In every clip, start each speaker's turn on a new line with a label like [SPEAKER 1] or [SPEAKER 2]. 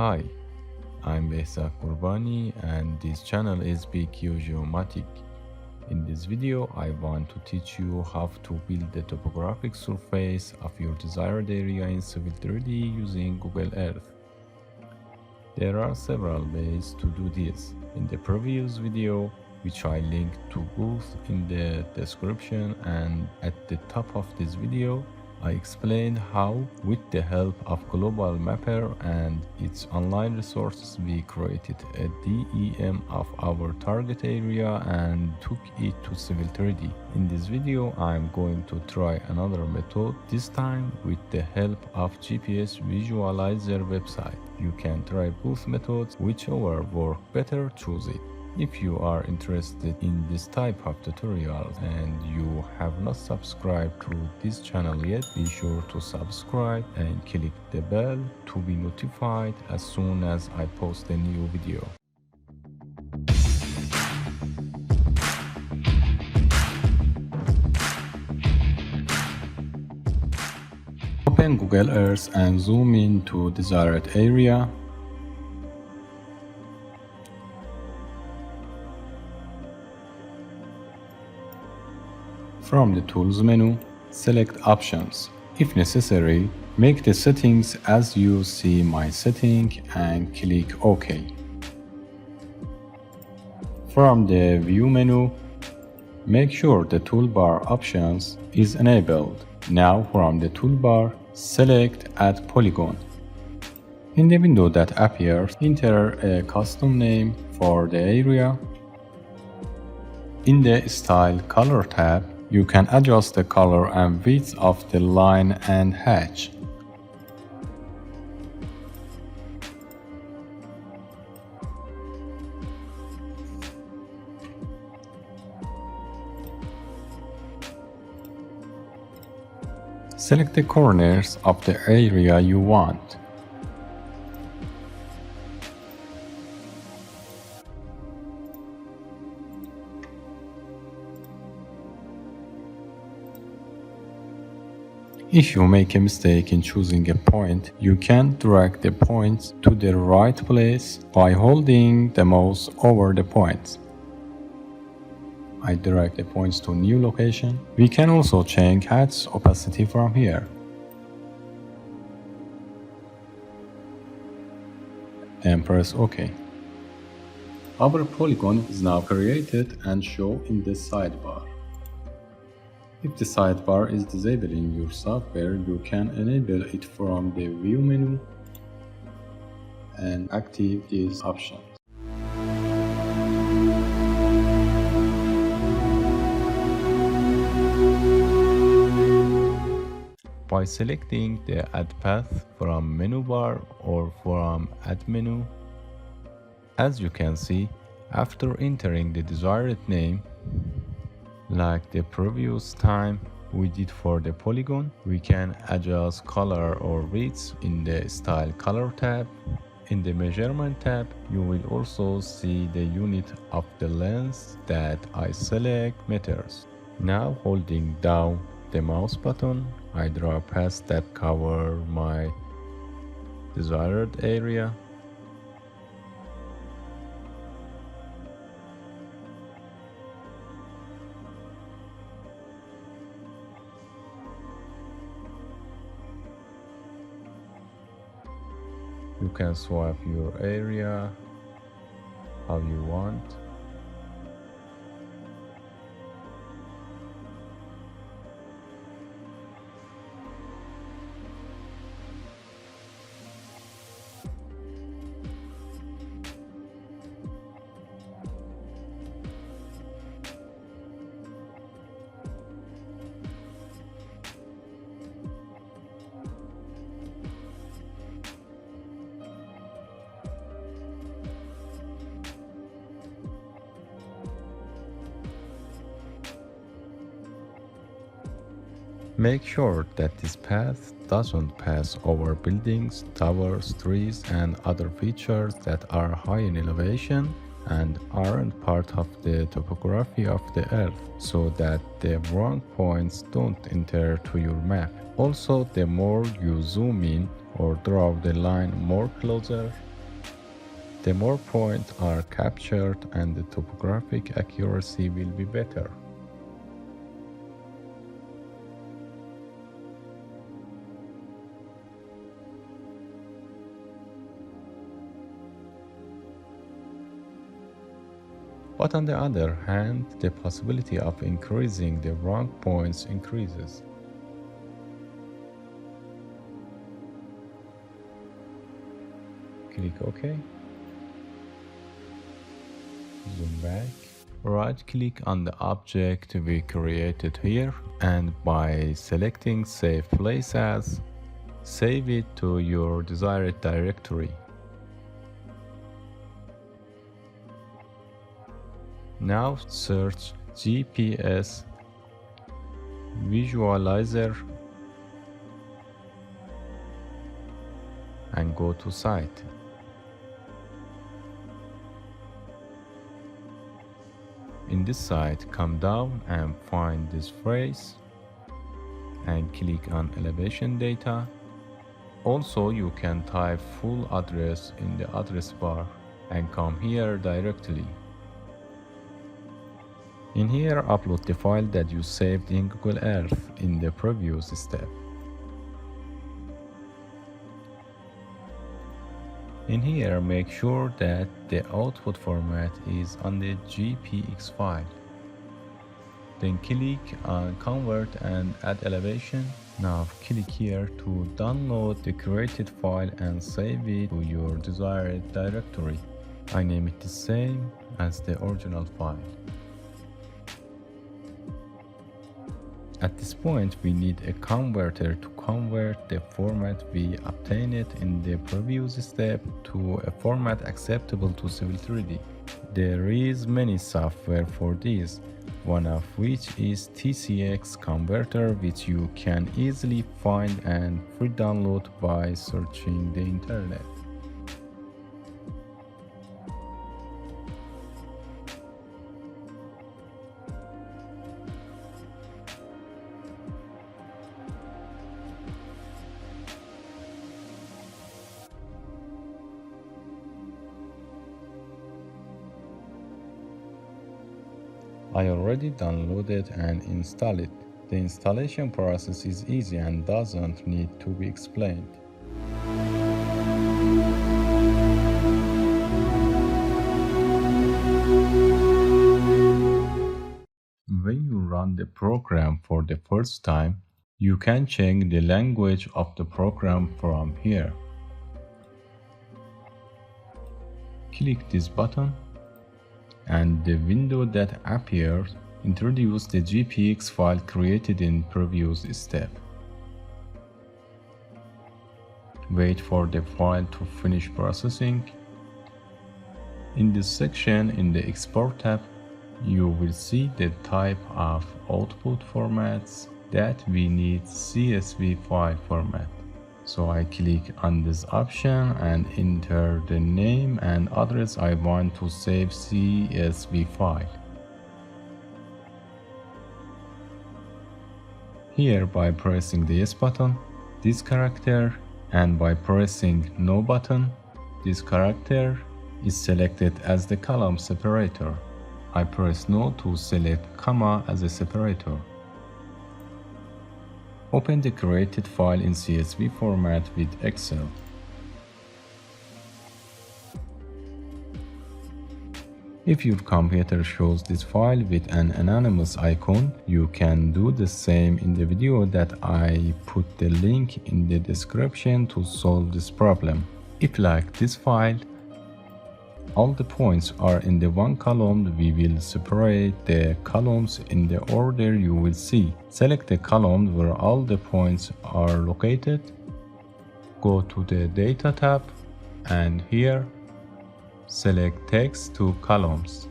[SPEAKER 1] Hi, I'm Behzad Qurbani and this channel is BQ Geomatic. In this video, I want to teach you how to build the topographic surface of your desired area in Civil 3D using Google Earth. There are several ways to do this. In the previous video, which I linked to both in the description and at the top of this video, I explained how, with the help of Global Mapper and its online resources, we created a DEM of our target area and took it to Civil 3D. In this video, I'm going to try another method, this time with the help of GPS Visualizer website. You can try both methods, whichever work better, choose it. If you are interested in this type of tutorials and you have not subscribed to this channel yet, be sure to subscribe and click the bell to be notified as soon as I post a new video. Open Google Earth and zoom in to desired area. From the Tools menu, select Options. If necessary, make the settings as you see my setting and click OK. From the View menu, make sure the toolbar Options is enabled. Now from the toolbar, select Add Polygon. In the window that appears, enter a custom name for the area. In the Style Color tab, you can adjust the color and width of the line and hatch. Select the corners of the area you want. If you make a mistake in choosing a point, you can drag the points to the right place by holding the mouse over the points. I drag the points to new location. We can also change hatch opacity from here. And press OK. Our polygon is now created and shown in the sidebar. If the sidebar is disabled in your software, you can enable it from the View menu and activate these options. By selecting the Add Path from menu bar or from Add menu, as you can see, after entering the desired name, like the previous time we did for the polygon, we can adjust color or width in the Style Color tab. In the Measurement tab, you will also see the unit of the length that I select meters. Now holding down the mouse button, I draw a path that covers my desired area. You can swap your area how you want. Make sure that this path doesn't pass over buildings, towers, trees, and other features that are high in elevation and aren't part of the topography of the Earth, so that the wrong points don't enter to your map. Also, the more you zoom in or draw the line more closer, The more points are captured and the topographic accuracy will be better. But on the other hand, the possibility of increasing the wrong points increases. Click OK. Zoom back. Right-click on the object we created here, and by selecting Save Place As, save it to your desired directory. Now search GPS Visualizer and go to Site. In this site, come down and find this phrase and click on elevation data. Also, you can type full address in the address bar and come here directly. In here, upload the file that you saved in Google Earth in the previous step. In here, make sure that the output format is on the GPX file. Then click on Convert and Add Elevation. Now click here to download the created file and save it to your desired directory. I name it the same as the original file. At this point, we need a converter to convert the format we obtained in the previous step to a format acceptable to Civil 3D. There is many software for this, one of which is TCX Converter, which you can easily find and free download by searching the internet. I already downloaded and installed it. The installation process is easy and doesn't need to be explained. When you run the program for the first time, you can change the language of the program from here. Click this button, and the window that appears introduces the GPX file created in previous step. Wait for the file to finish processing. In this section, in the Export tab, you will see the type of output formats that we need CSV file format. So I click on this option and enter the name and address I want to save CSV file. Here, by pressing the yes button, this character, and by pressing no button, this character is selected as the column separator. I press no to select comma as a separator. Open the created file in CSV format with Excel. If your computer shows this file with an anonymous icon, you can do the same in the video that I put the link in the description to solve this problem. If like this file, all the points are in the one column, we will separate the columns in the order you will see. Select the column where all the points are located. Go to the Data tab, and here, select Text to Columns.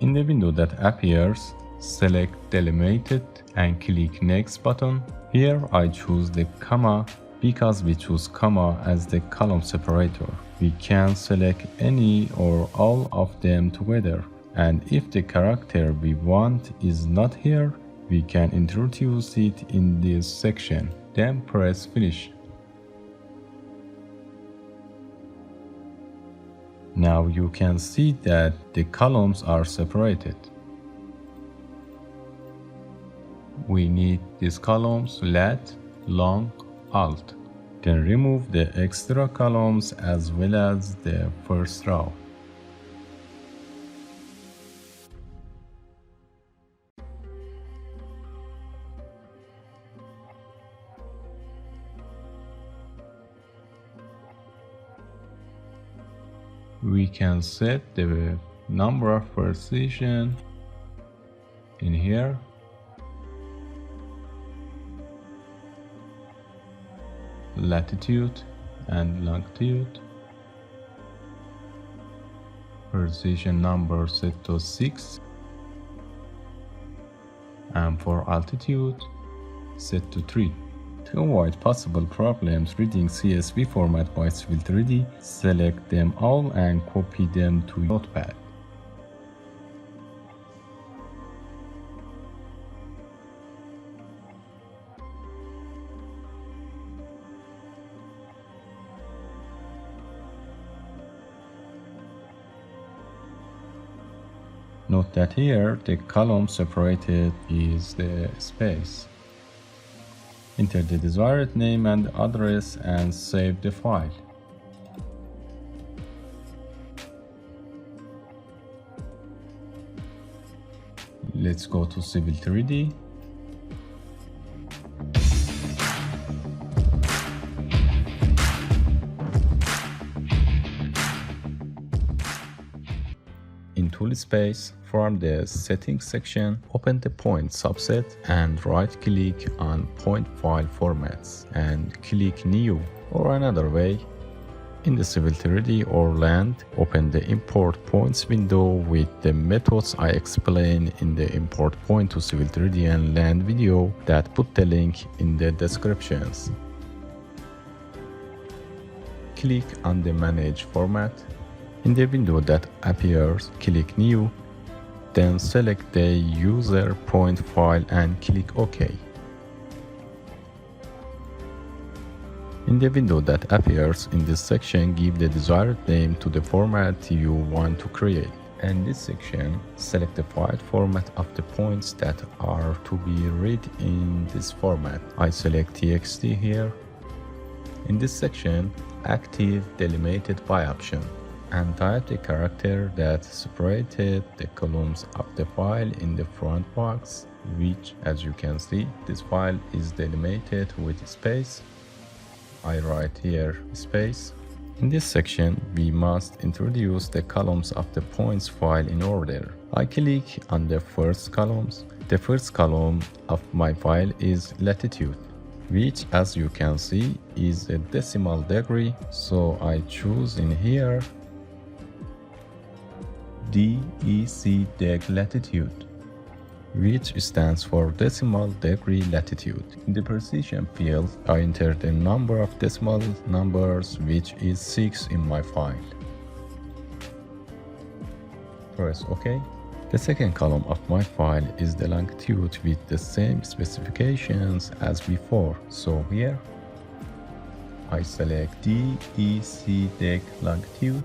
[SPEAKER 1] In the window that appears, select Delimited and click Next button. Here I choose the comma because we choose comma as the column separator. We can select any or all of them together, and if the character we want is not here, we can introduce it in this section. Then press Finish. Now you can see that the columns are separated. We need these columns Lat Long Alt. Then remove the extra columns as well as the first row. We can set the number of precision in here. Latitude and longitude. Precision number set to 6. And for altitude set to 3. To avoid possible problems reading CSV format by Swivel 3D, select them all and copy them to Notepad. Note that here the column separated is the space. Enter the desired name and address and save the file. Let's go to Swivel 3D. In Tool Space, from the Settings section, open the Point subset and right-click on Point File Formats and click New. Or another way, in the Swivel 3D or Land, open the Import Points window with the methods I explained in the Import Point to Swivel 3D and Land video that put the link in the descriptions. Click on the Manage Format. In the window that appears, click New, then select the user point file and click OK. In the window that appears in this section, give the desired name to the format you want to create. In this section, select the file format of the points that are to be read in this format. I select TXT here. In this section, active delimited by option, and type the character that separated the columns of the file in the front box, which, as you can see, this file is delimited with space. I write here space. In this section, we must introduce the columns of the points file in order. I click on the first columns. The first column of my file is latitude, which, as you can see, is a decimal degree, so I choose in here DEC deg latitude, which stands for decimal degree latitude. In the precision field, I enter the number of decimal numbers, which is 6 in my file. Press OK. The second column of my file is the longitude with the same specifications as before. So here, I select DEC deg longitude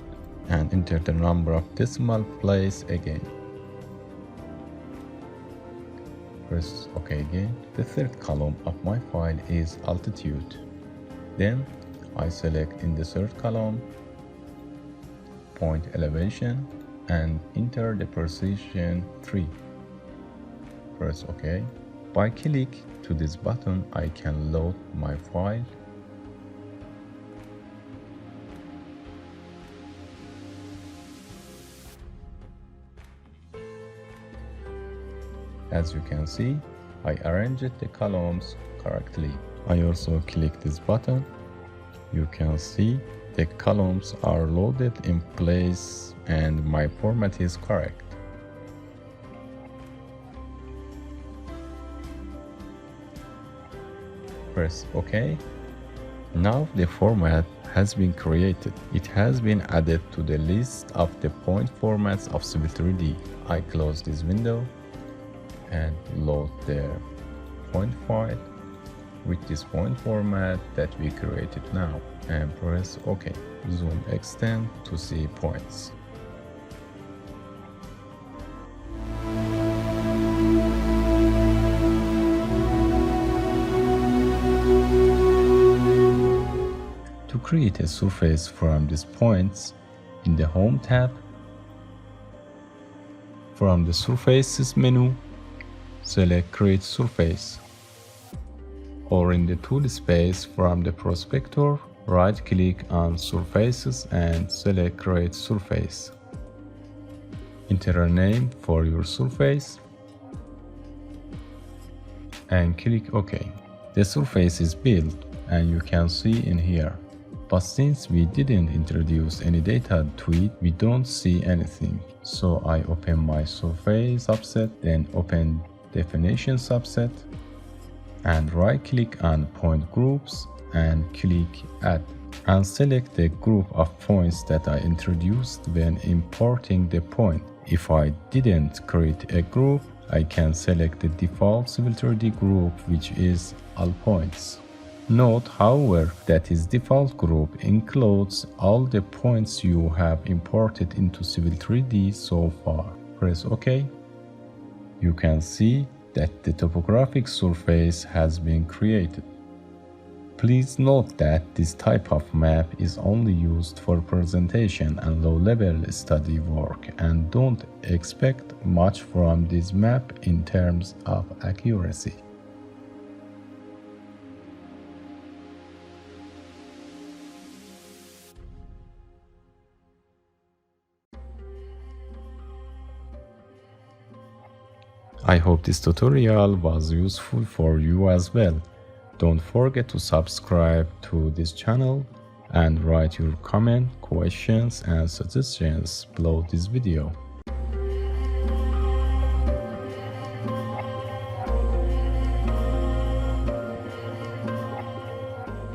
[SPEAKER 1] and enter the number of decimal place again. Press OK again. The third column of my file is altitude. Then I select in the third column point elevation and enter the precision 3. Press OK. By click to this button, I can load my file. As you can see, I arranged the columns correctly. I also click this button. You can see the columns are loaded in place and my format is correct. Press OK. Now the format has been created. It has been added to the list of the point formats of Swivel 3D. I close this window and load the point file. with this point format that we created now and press OK. Zoom extend to see points. To create a surface from these points, in the Home tab, from the Surfaces menu, select Create Surface, or in the Tool space from the Prospector, right-click on Surfaces and select Create Surface. Enter a name for your surface and click OK. The surface is built and you can see in here. But since we didn't introduce any data to it, we don't see anything. So I open my surface subset, then open definition subset, and right click on point groups and click add, and select the group of points that I introduced when importing the point. If I didn't create a group, I can select the default Civil 3D group, which is all points. Note, however, that this default group includes all the points you have imported into Civil 3D so far. Press OK. You can see that the topographic surface has been created. Please note that this type of map is only used for presentation and low-level study work, and don't expect much from this map in terms of accuracy. I hope this tutorial was useful for you as well. Don't forget to subscribe to this channel and write your comment, questions and suggestions below this video.